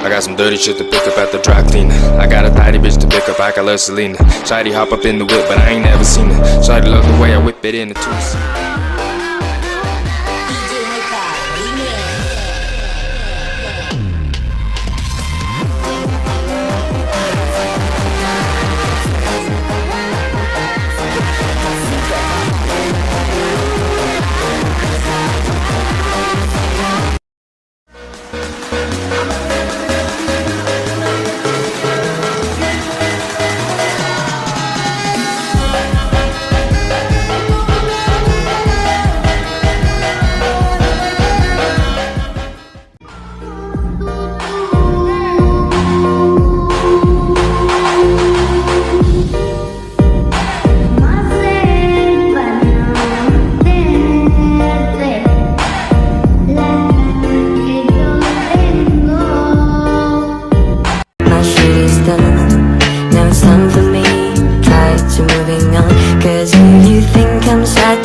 I got some dirty shit to pick up at the dry cleaner. I got a tidy bitch to pick up, I got love Selena. Shawty hop up in the whip, but I ain't never seen her. Shawty love the way I whip it in the two-seat. Now it's time for me, try to moving on. Cause if you think I'm sad,